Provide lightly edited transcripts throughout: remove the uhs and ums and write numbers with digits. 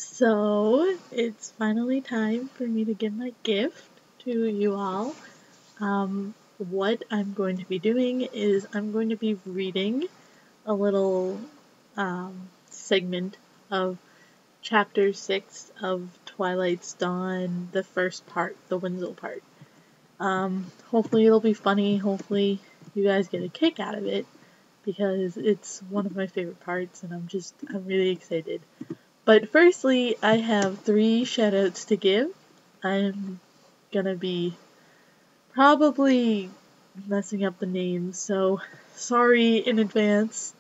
So it's finally time for me to give my gift to you all. What I'm going to be doing is I'm going to be reading a little segment of Chapter 6 of Twilight's Dawn, the first part, the Winsol part. Hopefully it'll be funny, hopefully you guys get a kick out of it, because it's one of my favorite parts and I'm really excited. But firstly, I have 3 shoutouts to give. I'm gonna be probably messing up the names, so sorry in advance.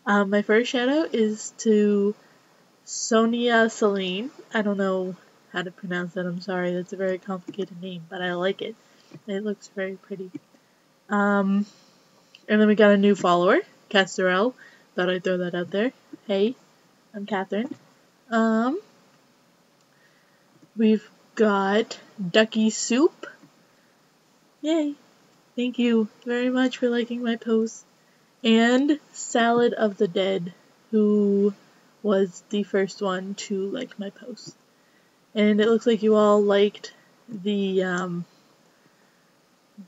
My first shoutout is to Sonia Celine. I don't know how to pronounce that, I'm sorry, that's a very complicated name, but I like it. It looks very pretty. And then we got a new follower, Kathryn. Thought I'd throw that out there. Hey, I'm Kathryn. We've got Ducky Soup. Yay! Thank you very much for liking my post. And Salad of the Dead, who was the first one to like my post. And it looks like you all liked the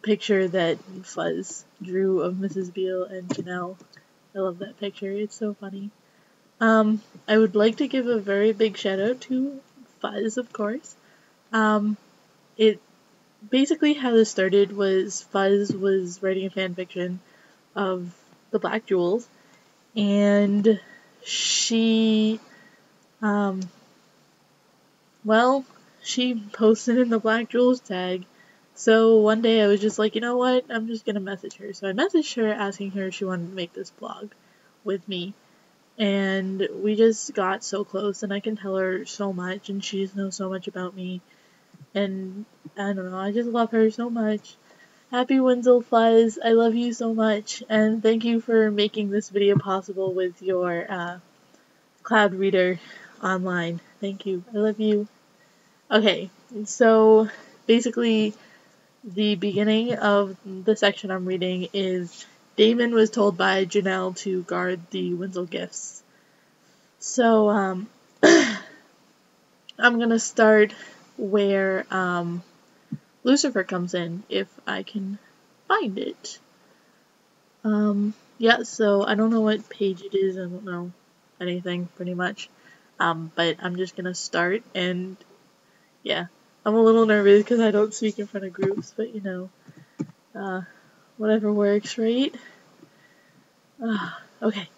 picture that Fuzz drew of Mrs. Beale and Janelle. I love that picture. It's so funny. I would like to give a very big shout out to Fuzz, of course. It basically how this started was Fuzz was writing a fan fiction of the Black Jewels, and she posted in the Black Jewels tag. So one day I was just like, you know what, I'm just gonna message her. So I messaged her asking her if she wanted to make this blog with me. And we just got so close, and I can tell her so much, and she knows so much about me. And I don't know, I just love her so much. Happy Winsol Fuzz, I love you so much, and thank you for making this video possible with your cloud reader online. Thank you, I love you. Okay, so basically the beginning of the section I'm reading is Damon was told by Janelle to guard the Winsol gifts. So, I'm gonna start where, Lucifer comes in, if I can find it. Yeah, so I don't know what page it is, I don't know anything, pretty much. But I'm just gonna start, and yeah, I'm a little nervous because I don't speak in front of groups, but you know, whatever works, right? Okay.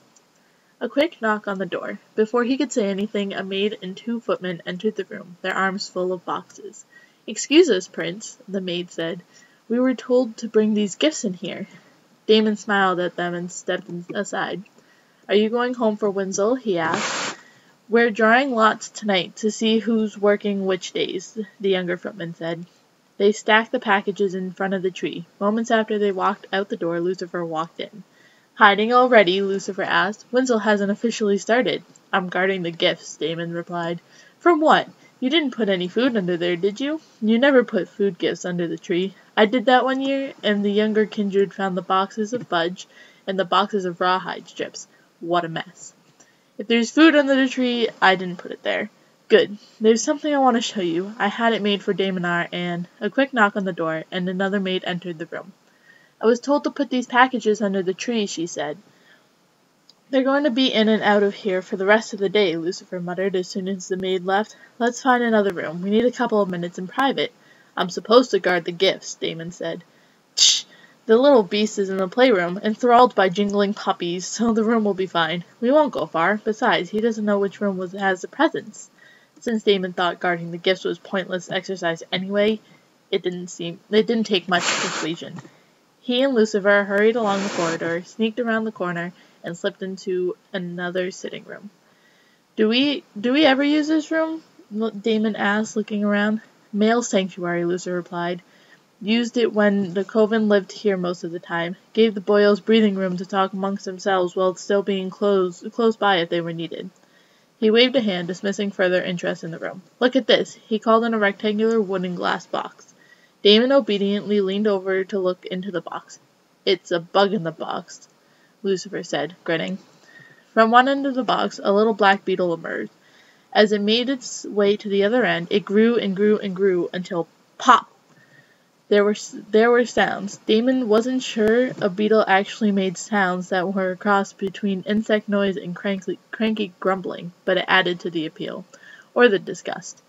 A quick knock on the door. Before he could say anything, a maid and 2 footmen entered the room, their arms full of boxes. "Excuse us, Prince," the maid said. "We were told to bring these gifts in here." Damon smiled at them and stepped aside. "Are you going home for Winsol?" he asked. "We're drawing lots tonight to see who's working which days," the younger footman said. They stacked the packages in front of the tree. Moments after they walked out the door, Lucifer walked in. "Hiding already?" Lucifer asked. "Winsol hasn't officially started." "I'm guarding the gifts," Damon replied. "From what? You didn't put any food under there, did you?" "You never put food gifts under the tree." "I did that one year, and the younger kindred found the boxes of fudge and the boxes of rawhide strips. What a mess." "If there's food under the tree, I didn't put it there." "Good. There's something I want to show you. I had it made for Damonar, and—" A quick knock on the door, and another maid entered the room. "I was told to put these packages under the tree," she said. "They're going to be in and out of here for the rest of the day," Lucifer muttered as soon as the maid left. "Let's find another room. We need a couple of minutes in private." "I'm supposed to guard the gifts," Damon said. "Tch! The little beast is in the playroom, enthralled by jingling puppies, so the room will be fine. We won't go far. Besides, he doesn't know which room has the presents." Since Damon thought guarding the gifts was pointless exercise anyway, it didn't take much persuasion. He and Lucifer hurried along the corridor, sneaked around the corner, and slipped into another sitting room. Do we ever use this room?" Damon asked, looking around. "Male sanctuary," Lucifer replied. "Used it when the coven lived here most of the time. Gave the boyos breathing room to talk amongst themselves while still being close by if they were needed." He waved a hand, dismissing further interest in the room. "Look at this," he called in a rectangular wooden glass box. Damon obediently leaned over to look into the box. "It's a bug in the box," Lucifer said, grinning. From one end of the box, a little black beetle emerged. As it made its way to the other end, it grew and grew and grew until pop! There were sounds. Damon wasn't sure a beetle actually made sounds that were a cross between insect noise and cranky grumbling, but it added to the appeal, or the disgust.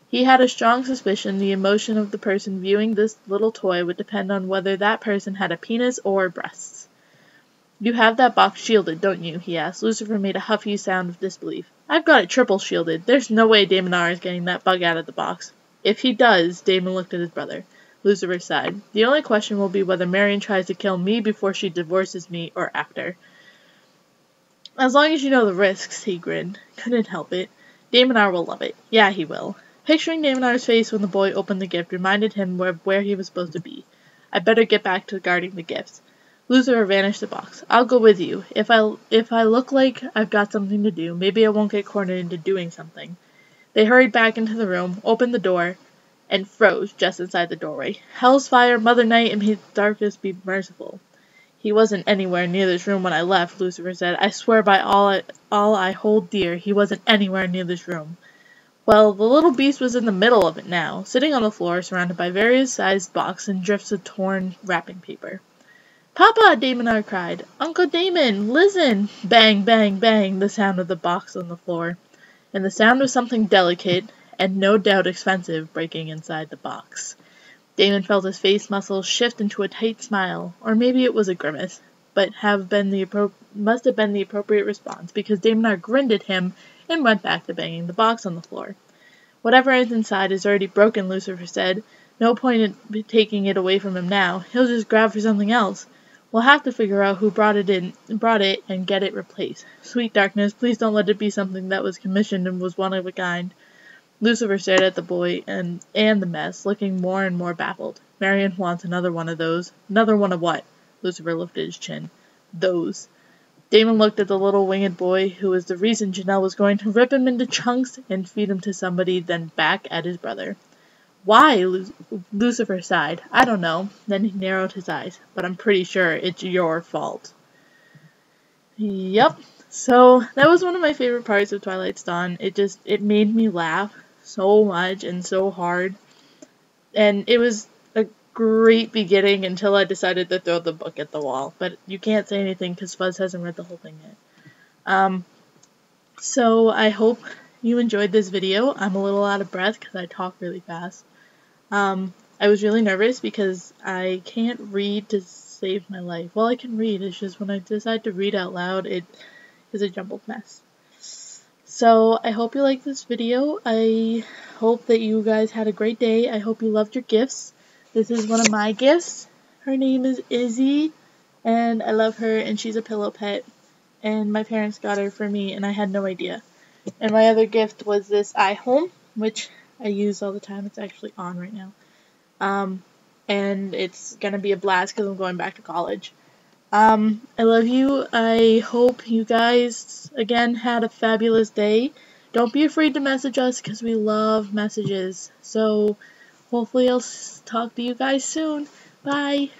He had a strong suspicion the emotion of the person viewing this little toy would depend on whether that person had a penis or breasts. "You have that box shielded, don't you?" he asked. Lucifer made a huffy sound of disbelief. "I've got it triple shielded. There's no way Damonar is getting that bug out of the box." "If he does," Damon looked at his brother. Lucifer sighed. "The only question will be whether Marion tries to kill me before she divorces me or after." "As long as you know the risks," he grinned. "Couldn't help it. Damonar will love it. Yeah, he will." Picturing Damonar's face when the boy opened the gift reminded him of where he was supposed to be. "I'd better get back to guarding the gifts." Lucifer vanished the box. "I'll go with you. If I look like I've got something to do, maybe I won't get cornered into doing something." They hurried back into the room, opened the door, and froze just inside the doorway. "Hell's fire, Mother Night, and may the darkness be merciful." "He wasn't anywhere near this room when I left," Lucifer said. "I swear by all I hold dear, he wasn't anywhere near this room." Well, the little beast was in the middle of it now, sitting on the floor, surrounded by various sized boxes and drifts of torn wrapping paper. "Papa!" Damonar cried. "Uncle Damon, listen!" Bang, bang, bang, the sound of the box on the floor, and the sound of something delicate, and no doubt expensive, breaking inside the box. Damon felt his face muscles shift into a tight smile, or maybe it was a grimace, but must have been the appropriate response, because Damonar grinned at him and went back to banging the box on the floor. "Whatever is inside is already broken," Lucifer said. "No point in taking it away from him now. He'll just grab for something else. We'll have to figure out who brought it and get it replaced. Sweet darkness, please don't let it be something that was commissioned and was one of a kind." Lucifer stared at the boy and the mess, looking more and more baffled. "Marion wants another one of those." "Another one of what?" Lucifer lifted his chin. "Those." Damon looked at the little winged boy, who was the reason Janelle was going to rip him into chunks and feed him to somebody, then back at his brother. "Why?" Lucifer sighed. "I don't know." Then he narrowed his eyes. "But I'm pretty sure it's your fault." Yep. So that was one of my favorite parts of Twilight's Dawn. It made me laugh so much and so hard. And it was a great beginning until I decided to throw the book at the wall. But you can't say anything because Fuzz hasn't read the whole thing yet. So I hope you enjoyed this video. I'm a little out of breath because I talk really fast. I was really nervous because I can't read to save my life. Well, I can read, it's just when I decide to read out loud, it is a jumbled mess. So, I hope you liked this video. I hope that you guys had a great day. I hope you loved your gifts. This is one of my gifts. Her name is Izzy, and I love her, and she's a pillow pet. And my parents got her for me, and I had no idea. And my other gift was this iHome, which I use all the time. It's actually on right now. And it's gonna be a blast because I'm going back to college. I love you. I hope you guys, again, had a fabulous day. Don't be afraid to message us because we love messages. So, hopefully I'll talk to you guys soon. Bye!